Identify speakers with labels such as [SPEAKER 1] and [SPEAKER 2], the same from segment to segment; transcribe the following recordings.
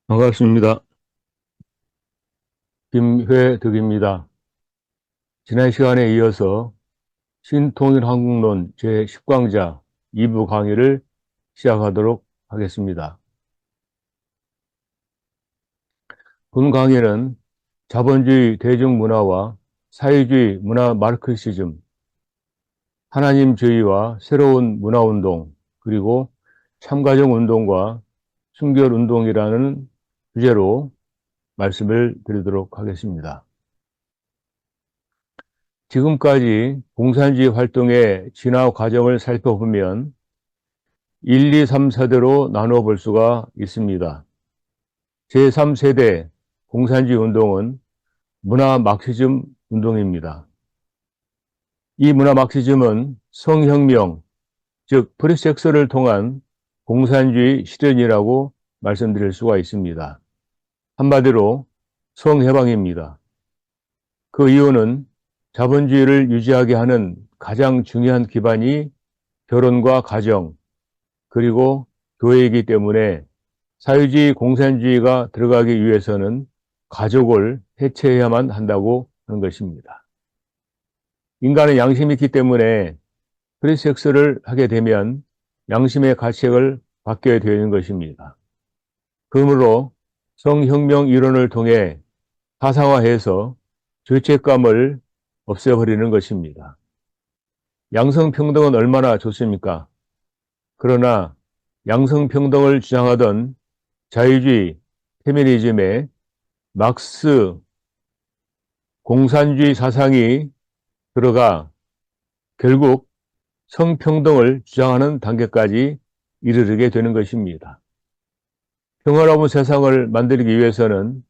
[SPEAKER 1] 반갑습니다. 김회덕입니다. 지난 시간에 이어서 신통일한국론 제10강자 2부 강의를 시작하도록 하겠습니다. 본 강의는 자본주의 대중문화와 사회주의 문화 마르크시즘, 하나님주의와 새로운 문화운동, 그리고 참가정운동과 순결운동이라는 주제로 말씀을 드리도록 하겠습니다. 지금까지 공산주의 활동의 진화 과정을 살펴보면 1, 2, 3세대로 나누어 볼 수가 있습니다. 제3세대 공산주의 운동은 문화 막시즘 운동입니다. 이 문화 막시즘은 성혁명, 즉 프리섹스를 통한 공산주의 실현이라고 말씀드릴 수가 있습니다. 한마디로 성해방입니다. 그 이유는 자본주의를 유지하게 하는 가장 중요한 기반이 결혼과 가정, 그리고 교회이기 때문에 사회주의 공산주의가 들어가기 위해서는 가족을 해체해야만 한다고 하는 것입니다. 인간은 양심이 있기 때문에 프리섹스를 하게 되면 양심의 가책을 받게 되는 것입니다. 그러므로 성혁명 이론을 통해 사상화해서 죄책감을 없애버리는 것입니다. 양성평등은 얼마나 좋습니까? 그러나 양성평등을 주장하던 자유주의, 페미니즘에 막스 공산주의 사상이 들어가 결국 성평등을 주장하는 단계까지 이르게 되는 것입니다. 평화로운 세상을 만들기 위해서는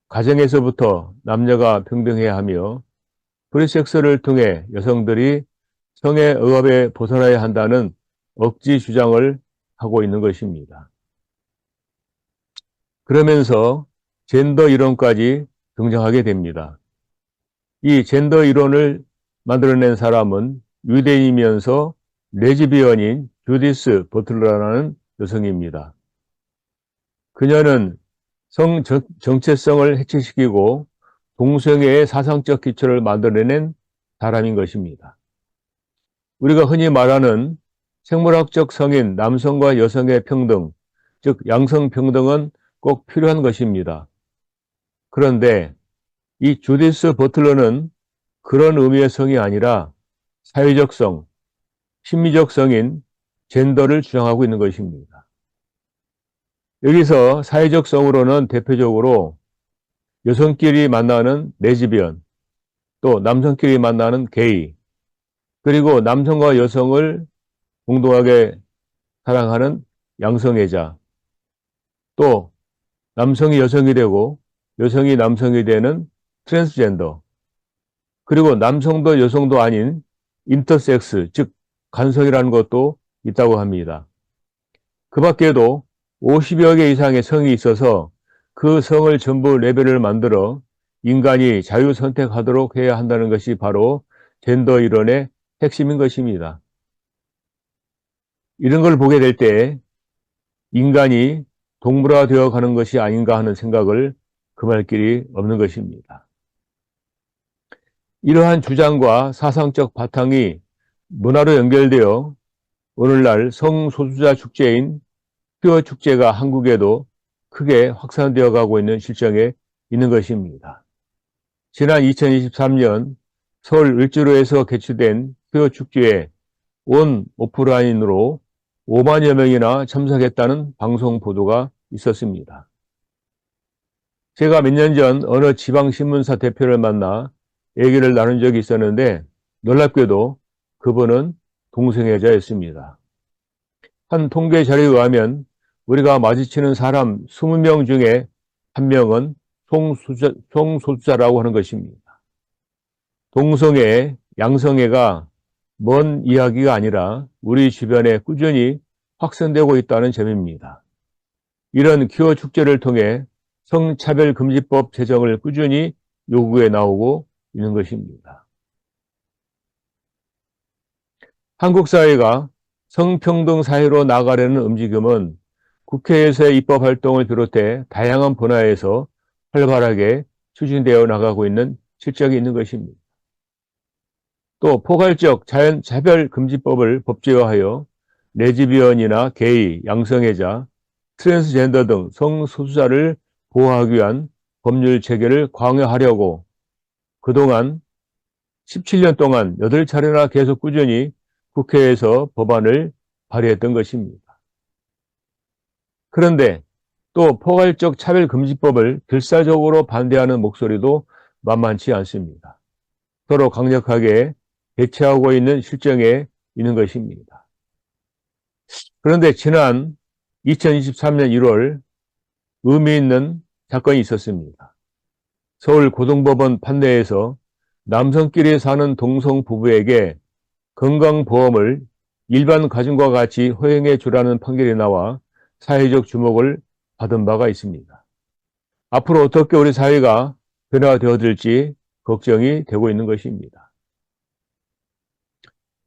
[SPEAKER 1] 가정에서부터 남녀가 평등해야 하며 프리섹스를 통해 여성들이 성의 억압에 벗어나야 한다는 억지 주장을 하고 있는 것입니다. 그러면서 젠더 이론까지 등장하게 됩니다. 이 젠더 이론을 만들어낸 사람은 유대인이면서 레즈비언인 주디스 버틀러라는 여성입니다. 그녀는 성 정체성을 해체시키고 동성애의 사상적 기초를 만들어낸 사람인 것입니다. 우리가 흔히 말하는 생물학적 성인 남성과 여성의 평등, 즉 양성평등은 꼭 필요한 것입니다. 그런데 이 주디스 버틀러는 그런 의미의 성이 아니라 사회적 성, 심리적 성인 젠더를 주장하고 있는 것입니다. 여기서 사회적 성으로는 대표적으로 여성끼리 만나는 레즈비언, 또 남성끼리 만나는 게이, 그리고 남성과 여성을 공동하게 사랑하는 양성애자, 또 남성이 여성이 되고 여성이 남성이 되는 트랜스젠더, 그리고 남성도 여성도 아닌 인터섹스, 즉 간성이라는 것도 있다고 합니다. 그 밖에도 50여 개 이상의 성이 있어서 그 성을 전부 레벨을 만들어 인간이 자유 선택하도록 해야 한다는 것이 바로 젠더 이론의 핵심인 것입니다. 이런 걸 보게 될 때 인간이 동물화되어 가는 것이 아닌가 하는 생각을 금할 길이 없는 것입니다. 이러한 주장과 사상적 바탕이 문화로 연결되어 오늘날 성소수자 축제인 퀴어 축제가 한국에도 크게 확산되어 가고 있는 실정에 있는 것입니다. 지난 2023년 서울 을지로에서 개최된 퀴어 축제에 온 오프라인으로 5만여 명이나 참석했다는 방송 보도가 있었습니다. 제가 몇 년 전 어느 지방신문사 대표를 만나 얘기를 나눈 적이 있었는데 놀랍게도 그분은 동성애자였습니다. 한 통계 자료에 의하면 우리가 마주치는 사람 20명 중에 한 명은 성소수자라고 하는 것입니다. 동성애, 양성애가 먼 이야기가 아니라 우리 주변에 꾸준히 확산되고 있다는 점입니다. 이런 퀴어 축제를 통해 성차별금지법 제정을 꾸준히 요구해 나오고 있는 것입니다. 한국 사회가 성평등 사회로 나아가려는 움직임은 국회에서의 입법 활동을 비롯해 다양한 분야에서 활발하게 추진되어 나가고 있는 실적이 있는 것입니다. 또 포괄적 차별금지법을 법제화하여 레즈비언이나 게이, 양성애자, 트랜스젠더 등 성소수자를 보호하기 위한 법률 체계를 강화하려고 그동안 17년 동안 8차례나 계속 꾸준히 국회에서 법안을 발의했던 것입니다. 그런데 또 포괄적 차별금지법을 필사적으로 반대하는 목소리도 만만치 않습니다. 서로 강력하게 대치하고 있는 실정에 있는 것입니다. 그런데 지난 2023년 1월 의미 있는 사건이 있었습니다. 서울고등법원 판례에서 남성끼리 사는 동성 부부에게 건강보험을 일반 가정과 같이 허용해 주라는 판결이 나와 사회적 주목을 받은 바가 있습니다. 앞으로 어떻게 우리 사회가 변화되어질지 걱정이 되고 있는 것입니다.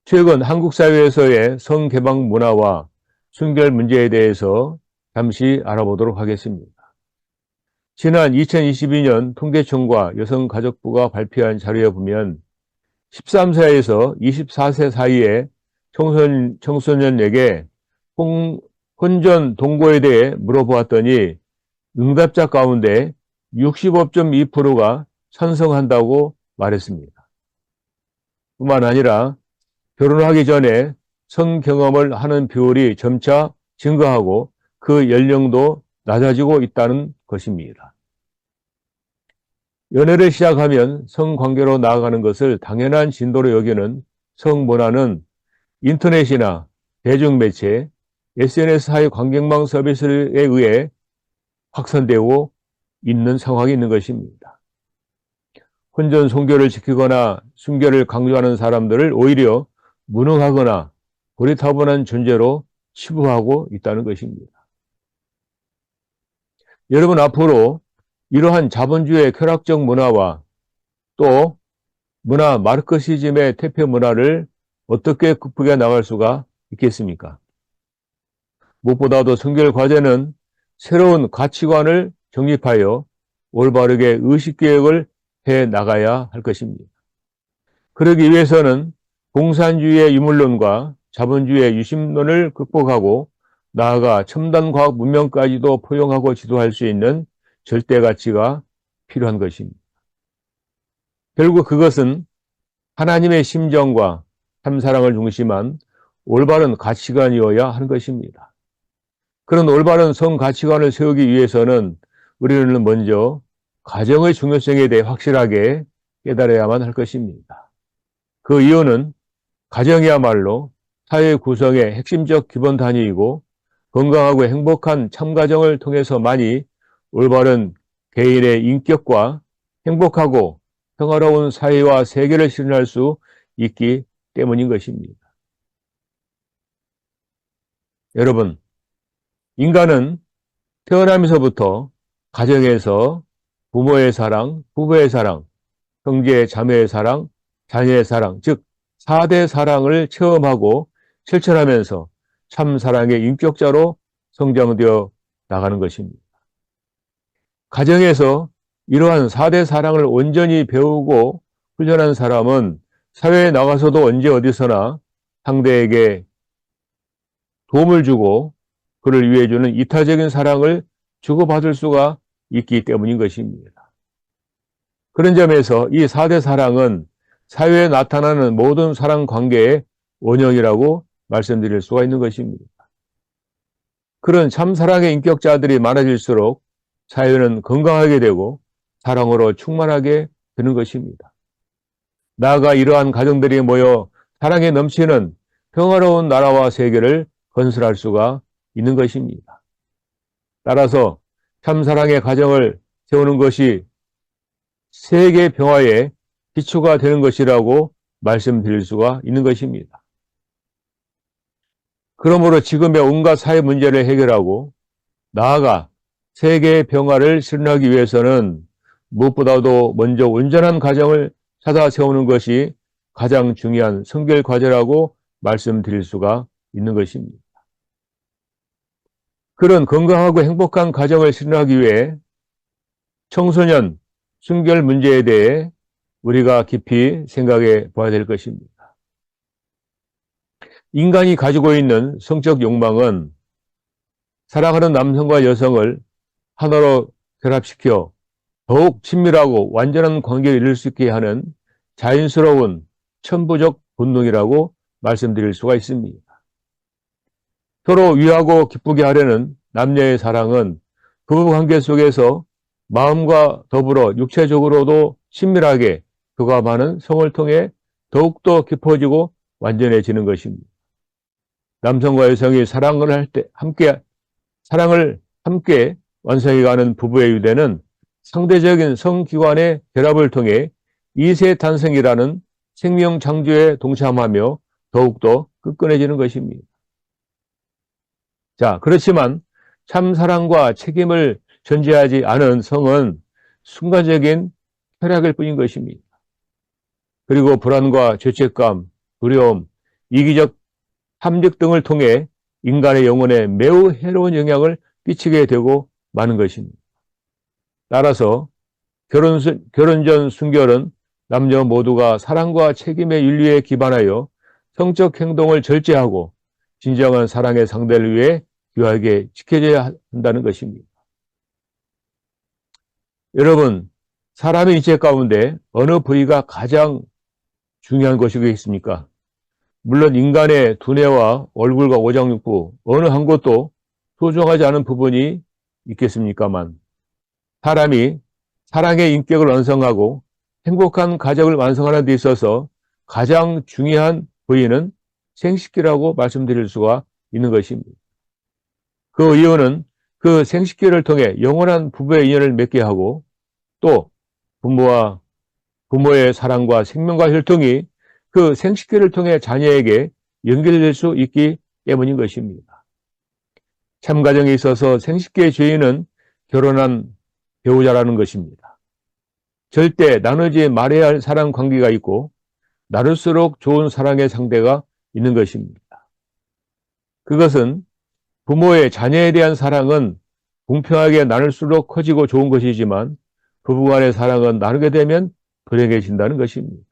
[SPEAKER 1] 최근 한국 사회에서의 성개방 문화와 순결 문제에 대해서 잠시 알아보도록 하겠습니다. 지난 2022년 통계청과 여성가족부가 발표한 자료에 보면 13세에서 24세 사이의 청소년에게 혼전 동거에 대해 물어보았더니 응답자 가운데 65.2%가 찬성한다고 말했습니다. 뿐만 아니라 결혼하기 전에 성경험을 하는 비율이 점차 증가하고 그 연령도 낮아지고 있다는 것입니다. 연애를 시작하면 성관계로 나아가는 것을 당연한 진도로 여기는 성문화는 인터넷이나 대중매체, SNS 사회 관계망 서비스에 의해 확산되고 있는 상황이 있는 것입니다. 혼전 성교를 지키거나 순결을 강조하는 사람들을 오히려 무능하거나 고리타분한 존재로 치부하고 있다는 것입니다. 여러분, 앞으로 이러한 자본주의의 쾌락적 문화와 또 문화 마르크시즘의 퇴폐 문화를 어떻게 극복해 나갈 수가 있겠습니까? 무엇보다도 성결 과제는 새로운 가치관을 정립하여 올바르게 의식개혁을 해 나가야 할 것입니다. 그러기 위해서는 공산주의의 유물론과 자본주의의 유심론을 극복하고 나아가 첨단 과학 문명까지도 포용하고 지도할 수 있는 절대 가치가 필요한 것입니다. 결국 그것은 하나님의 심정과 참사랑을 중심한 올바른 가치관이어야 하는 것입니다. 그런 올바른 성 가치관을 세우기 위해서는 우리는 먼저 가정의 중요성에 대해 확실하게 깨달아야만 할 것입니다. 그 이유는 가정이야말로 사회 구성의 핵심적 기본 단위이고 건강하고 행복한 참가정을 통해서만이 올바른 개인의 인격과 행복하고 평화로운 사회와 세계를 실현할 수 있기 때문인 것입니다. 여러분, 인간은 태어나면서부터 가정에서 부모의 사랑, 부부의 사랑, 형제, 자매의 사랑, 자녀의 사랑, 즉 4대 사랑을 체험하고 실천하면서 참 사랑의 인격자로 성장되어 나가는 것입니다. 가정에서 이러한 4대 사랑을 온전히 배우고 훈련한 사람은 사회에 나가서도 언제 어디서나 상대에게 도움을 주고 그를 위해 주는 이타적인 사랑을 주고받을 수가 있기 때문인 것입니다. 그런 점에서 이 4대 사랑은 사회에 나타나는 모든 사랑 관계의 원형이라고 말씀드릴 수가 있는 것입니다. 그런 참사랑의 인격자들이 많아질수록 사회는 건강하게 되고 사랑으로 충만하게 되는 것입니다. 나아가 이러한 가정들이 모여 사랑에 넘치는 평화로운 나라와 세계를 건설할 수가 있는 것입니다. 따라서 참사랑의 가정을 세우는 것이 세계 평화의 기초가 되는 것이라고 말씀드릴 수가 있는 것입니다. 그러므로 지금의 온갖 사회 문제를 해결하고 나아가 세계의 평화를 실현하기 위해서는 무엇보다도 먼저 온전한 가정을 찾아 세우는 것이 가장 중요한 성결 과제라고 말씀드릴 수가 있는 것입니다. 그런 건강하고 행복한 가정을 실현하기 위해 청소년 순결 문제에 대해 우리가 깊이 생각해 봐야 될 것입니다. 인간이 가지고 있는 성적 욕망은 사랑하는 남성과 여성을 하나로 결합시켜 더욱 친밀하고 완전한 관계를 이룰 수 있게 하는 자연스러운 천부적 본능이라고 말씀드릴 수가 있습니다. 서로 위하고 기쁘게 하려는 남녀의 사랑은 부부관계 속에서 마음과 더불어 육체적으로도 친밀하게 교감하는 성을 통해 더욱더 깊어지고 완전해지는 것입니다. 남성과 여성이 사랑을 할 때 사랑을 함께 완성해가는 부부의 유대는 상대적인 성기관의 결합을 통해 이세 탄생이라는 생명 창조에 동참하며 더욱더 끈끈해지는 것입니다. 자, 그렇지만 참 사랑과 책임을 전제하지 않은 성은 순간적인 쾌락일 뿐인 것입니다. 그리고 불안과 죄책감, 두려움, 이기적 탐욕 등을 통해 인간의 영혼에 매우 해로운 영향을 끼치게 되고 마는 것입니다. 따라서 결혼 전 순결은 남녀 모두가 사랑과 책임의 윤리에 기반하여 성적 행동을 절제하고 진정한 사랑의 상대를 위해 귀하게 지켜져야 한다는 것입니다. 여러분, 사람의 인체 가운데 어느 부위가 가장 중요한 것이겠습니까? 물론 인간의 두뇌와 얼굴과 오장육부 어느 한 곳도 소중하지 않은 부분이 있겠습니까만 사람이 사랑의 인격을 완성하고 행복한 가정을 완성하는 데 있어서 가장 중요한 부위는 생식기라고 말씀드릴 수가 있는 것입니다. 그 이유는 그 생식기를 통해 영원한 부부의 인연을 맺게 하고 또 부모의 사랑과 생명과 혈통이 그 생식기를 통해 자녀에게 연결될 수 있기 때문인 것입니다. 참가정에 있어서 생식기의 죄인은 결혼한 배우자라는 것입니다. 절대 나누지 말아야 할 사랑 관계가 있고 나눌수록 좋은 사랑의 상대가 있는 것입니다. 그것은 부모의 자녀에 대한 사랑은 공평하게 나눌수록 커지고 좋은 것이지만 부부간의 사랑은 나누게 되면 불행해진다는 것입니다.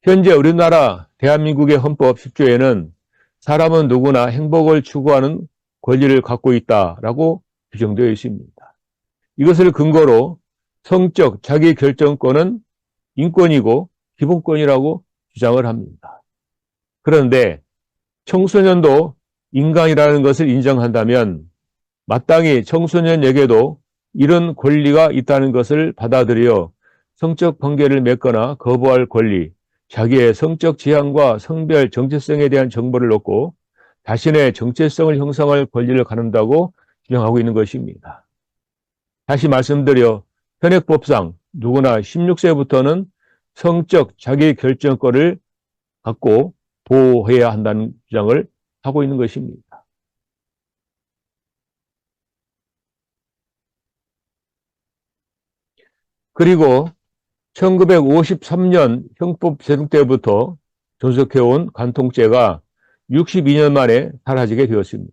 [SPEAKER 1] 현재 우리나라 대한민국의 헌법 10조에는 사람은 누구나 행복을 추구하는 권리를 갖고 있다라고 규정되어 있습니다. 이것을 근거로 성적 자기결정권은 인권이고 기본권이라고 주장을 합니다. 그런데 청소년도 인간이라는 것을 인정한다면 마땅히 청소년에게도 이런 권리가 있다는 것을 받아들여 성적 관계를 맺거나 거부할 권리, 자기의 성적 지향과 성별 정체성에 대한 정보를 얻고 자신의 정체성을 형성할 권리를 갖는다고 주장하고 있는 것입니다. 다시 말씀드려 현행법상 누구나 16세부터는 성적 자기결정권을 갖고 보호해야 한다는 주장을 하고 있는 것입니다. 그리고 1953년 형법 제정 때부터 존속해온 간통죄가 62년 만에 사라지게 되었습니다.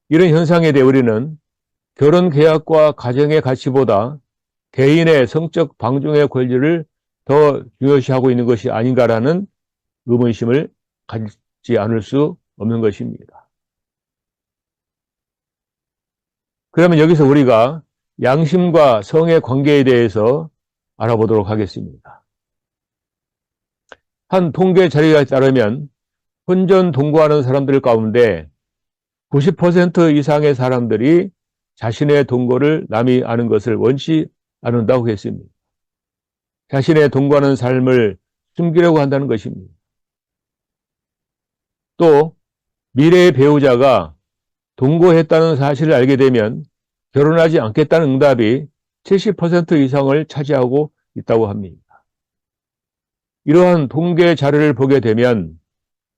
[SPEAKER 1] 이런 현상에 대해 우리는 결혼계약과 가정의 가치보다 개인의 성적 방종의 권리를 더 중요시하고 있는 것이 아닌가라는 의문심을 가지지 않을 수 없는 것입니다. 그러면 여기서 우리가 양심과 성의 관계에 대해서 알아보도록 하겠습니다. 한 통계 자료에 따르면 혼전 동거하는 사람들 가운데 90% 이상의 사람들이 자신의 동거를 남이 아는 것을 원치 않는다고 했습니다. 자신의 동거하는 삶을 숨기려고 한다는 것입니다. 또 미래의 배우자가 동거했다는 사실을 알게 되면 결혼하지 않겠다는 응답이 70% 이상을 차지하고 있다고 합니다. 이러한 통계 자료를 보게 되면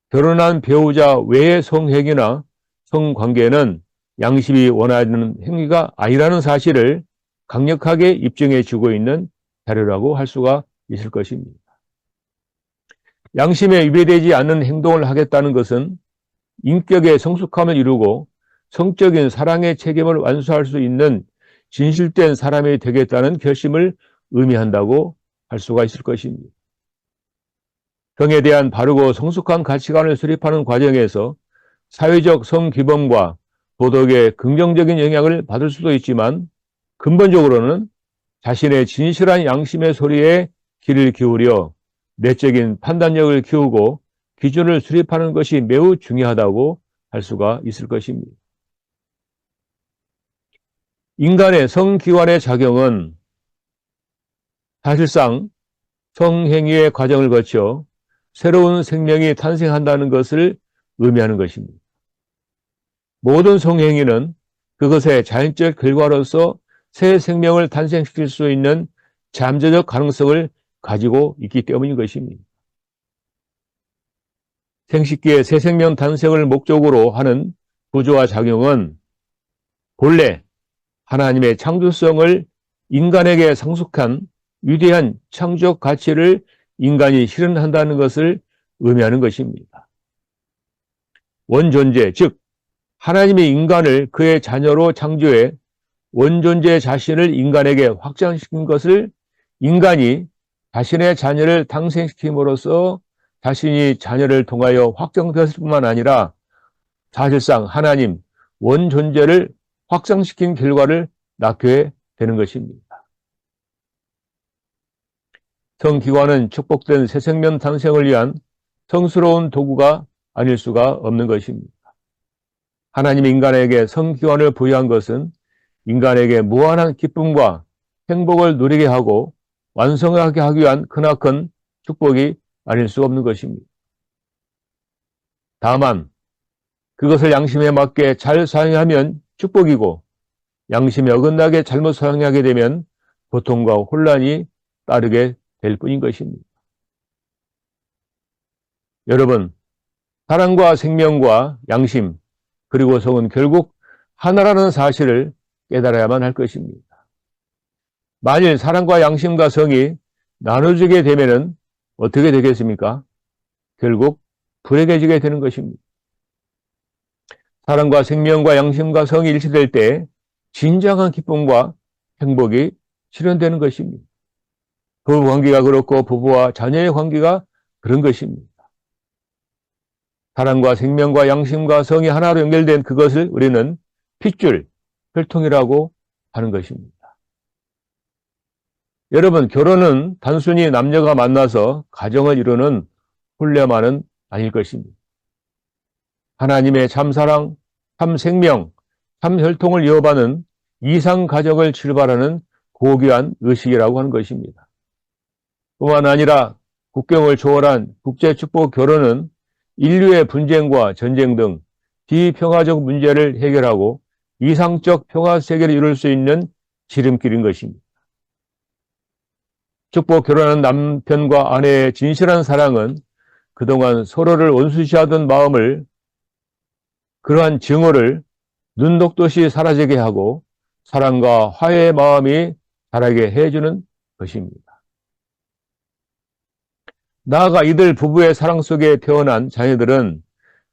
[SPEAKER 1] 결혼한 배우자 외의 성행위나 성관계는 양심이 원하는 행위가 아니라는 사실을 강력하게 입증해 주고 있는 자료라고 할 수가 있을 것입니다. 양심에 위배되지 않는 행동을 하겠다는 것은 인격의 성숙함을 이루고 성적인 사랑의 책임을 완수할 수 있는 진실된 사람이 되겠다는 결심을 의미한다고 할 수가 있을 것입니다. 성에 대한 바르고 성숙한 가치관을 수립하는 과정에서 사회적 성기범과 도덕의 긍정적인 영향을 받을 수도 있지만 근본적으로는 자신의 진실한 양심의 소리에 귀를 기울여 내적인 판단력을 키우고 기준을 수립하는 것이 매우 중요하다고 할 수가 있을 것입니다. 인간의 성기관의 작용은 사실상 성행위의 과정을 거쳐 새로운 생명이 탄생한다는 것을 의미하는 것입니다. 모든 성행위는 그것의 자연적 결과로서 새 생명을 탄생시킬 수 있는 잠재적 가능성을 가지고 있기 때문인 것입니다. 생식기의 새 생명 탄생을 목적으로 하는 구조와 작용은 본래 하나님의 창조성을 인간에게 상속한 위대한 창조적 가치를 인간이 실현한다는 것을 의미하는 것입니다. 원존재, 즉 하나님이 인간을 그의 자녀로 창조해 원존재 자신을 인간에게 확장시킨 것을 인간이 자신의 자녀를 탄생시킴으로써 자신이 자녀를 통하여 확장되었을 뿐만 아니라 사실상 하나님 원존재를 확장시킨 결과를 낳게 되는 것입니다. 성기관은 축복된 새 생명 탄생을 위한 성스러운 도구가 아닐 수가 없는 것입니다. 하나님이 인간에게 성기관을 부여한 것은 인간에게 무한한 기쁨과 행복을 누리게 하고 완성하게 하기 위한 크나큰 축복이 아닐 수 없는 것입니다. 다만 그것을 양심에 맞게 잘 사용하면 축복이고 양심에 어긋나게 잘못 사용하게 되면 고통과 혼란이 따르게 될 뿐인 것입니다. 여러분, 사랑과 생명과 양심 그리고 성은 결국 하나라는 사실을 깨달아야만 할 것입니다. 만일 사랑과 양심과 성이 나눠지게 되면 어떻게 되겠습니까? 결국 불행해지게 되는 것입니다. 사랑과 생명과 양심과 성이 일치될 때 진정한 기쁨과 행복이 실현되는 것입니다. 부부 관계가 그렇고 부부와 자녀의 관계가 그런 것입니다. 사랑과 생명과 양심과 성이 하나로 연결된 그것을 우리는 핏줄, 혈통이라고 하는 것입니다. 여러분, 결혼은 단순히 남녀가 만나서 가정을 이루는 혼례만은 아닐 것입니다. 하나님의 참사랑, 참생명, 참혈통을 이어받는 이상가정을 출발하는 고귀한 의식이라고 하는 것입니다. 뿐만 아니라 국경을 초월한 국제축복 결혼은 인류의 분쟁과 전쟁 등 비평화적 문제를 해결하고 이상적 평화세계를 이룰 수 있는 지름길인 것입니다. 축복 결혼한 남편과 아내의 진실한 사랑은 그동안 서로를 원수시하던 마음을 그러한 증오를 눈 녹듯이 사라지게 하고 사랑과 화해의 마음이 자라게 해주는 것입니다. 나아가 이들 부부의 사랑 속에 태어난 자녀들은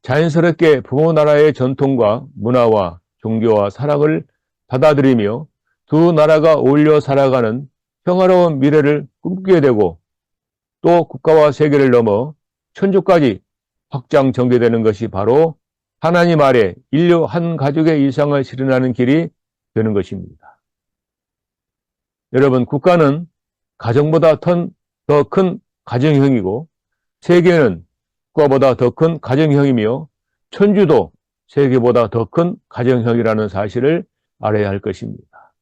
[SPEAKER 1] 자연스럽게 부모 나라의 전통과 문화와 종교와 사랑을 받아들이며 두 나라가 어울려 살아가는 평화로운 미래를 꿈꾸게 되고 또 국가와 세계를 넘어 천주까지 확장 전개되는 것이 바로 하나님 아래 인류 한 가족의 이상을 실현하는 길이 되는 것입니다. 여러분, 국가는 가정보다 더 큰 가정형이고 세계는 국가보다 더 큰 가정형이며 천주도 세계보다 더 큰 가정형이라는 사실을 알아야 할 것입니다.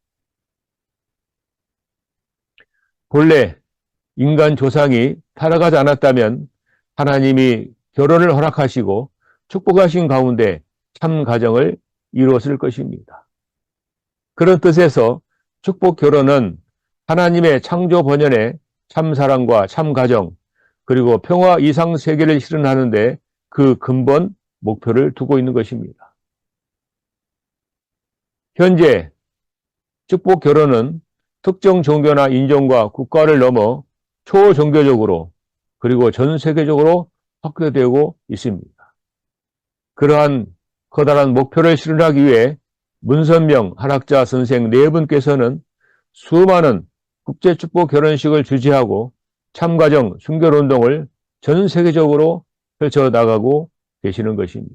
[SPEAKER 1] 본래 인간 조상이 타락하지 않았다면 하나님이 결혼을 허락하시고 축복하신 가운데 참 가정을 이루었을 것입니다. 그런 뜻에서 축복 결혼은 하나님의 창조 번연의 참 사랑과 참 가정 그리고 평화 이상 세계를 실현하는 데 그 근본 목표를 두고 있는 것입니다. 현재 축복 결혼은 특정 종교나 인종과 국가를 넘어 초종교적으로 그리고 전 세계적으로 확대되고 있습니다. 그러한 커다란 목표를 실현하기 위해 문선명 한학자 선생 네 분께서는 수많은 국제축복 결혼식을 주재하고 참가정 순결운동을 전 세계적으로 펼쳐나가고 계시는 것입니다.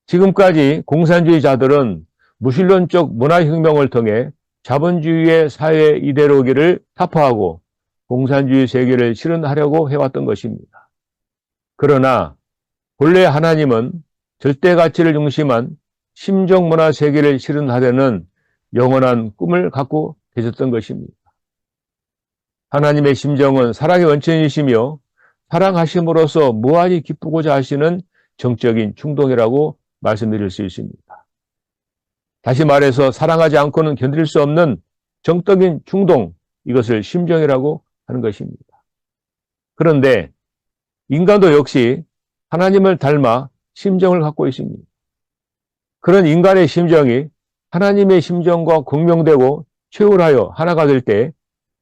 [SPEAKER 1] 지금까지 공산주의자들은 무신론적 문화혁명을 통해 자본주의의 사회 이데올로기를 타파하고 공산주의 세계를 실현하려고 해왔던 것입니다. 그러나 본래 하나님은 절대 가치를 중심한 심정문화 세계를 실현하려는 영원한 꿈을 갖고 계셨던 것입니다. 하나님의 심정은 사랑의 원천이시며 사랑하심으로써 무한히 기쁘고자 하시는 정적인 충동이라고 말씀드릴 수 있습니다. 다시 말해서 사랑하지 않고는 견딜 수 없는 정적인 충동, 이것을 심정이라고 하는 것입니다. 그런데 인간도 역시 하나님을 닮아 심정을 갖고 있습니다. 그런 인간의 심정이 하나님의 심정과 공명되고 최월하여 하나가 될 때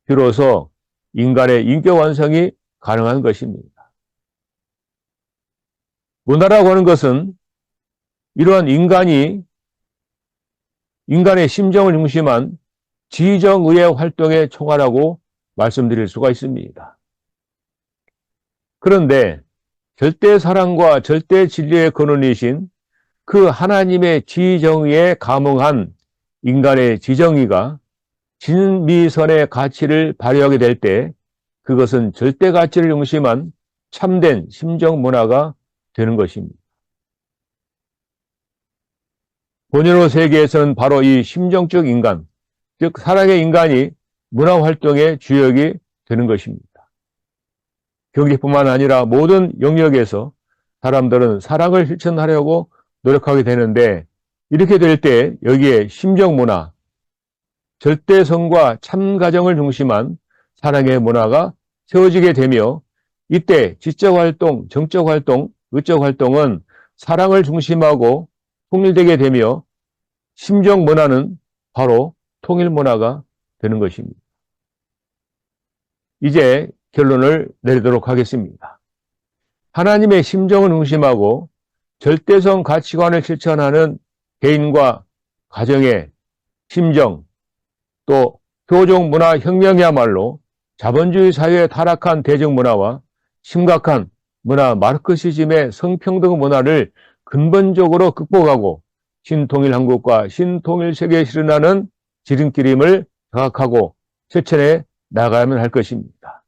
[SPEAKER 1] 비로소 인간의 인격 완성이 가능한 것입니다. 문화라고 하는 것은 이러한 인간의 심정을 중심한 지정의의 활동의 총괄라고 말씀드릴 수가 있습니다. 그런데 절대 사랑과 절대 진리의 근원이신 그 하나님의 지정의에 감응한 인간의 지정의가 진미선의 가치를 발휘하게 될 때 그것은 절대 가치를 중심한 참된 심정 문화가 되는 것입니다. 본연의 세계에서는 바로 이 심정적 인간, 즉 사랑의 인간이 문화활동의 주역이 되는 것입니다. 경제뿐만 아니라 모든 영역에서 사람들은 사랑을 실천하려고 노력하게 되는데 이렇게 될 때 여기에 심정문화, 절대성과 참가정을 중심한 사랑의 문화가 세워지게 되며 이때 지적활동, 정적활동, 의적활동은 사랑을 중심하고 통일되게 되며 심정문화는 바로 통일문화가 되는 것입니다. 이제 결론을 내리도록 하겠습니다. 하나님의 심정을 중심하고 절대성 가치관을 실천하는 개인과 가정의 심정, 또 교종문화혁명이야말로 자본주의 사회에 타락한 대중문화와 심각한 문화 마르크시즘의 성평등 문화를 근본적으로 극복하고 신통일한국과 신통일세계에 실현하는 지름길임을 자각하고 실천해 나가야만 할 것입니다.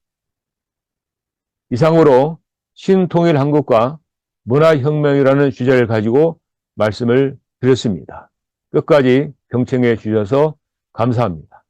[SPEAKER 1] 이상으로 신통일한국과 문화혁명이라는 주제를 가지고 말씀을 드렸습니다. 끝까지 경청해 주셔서 감사합니다.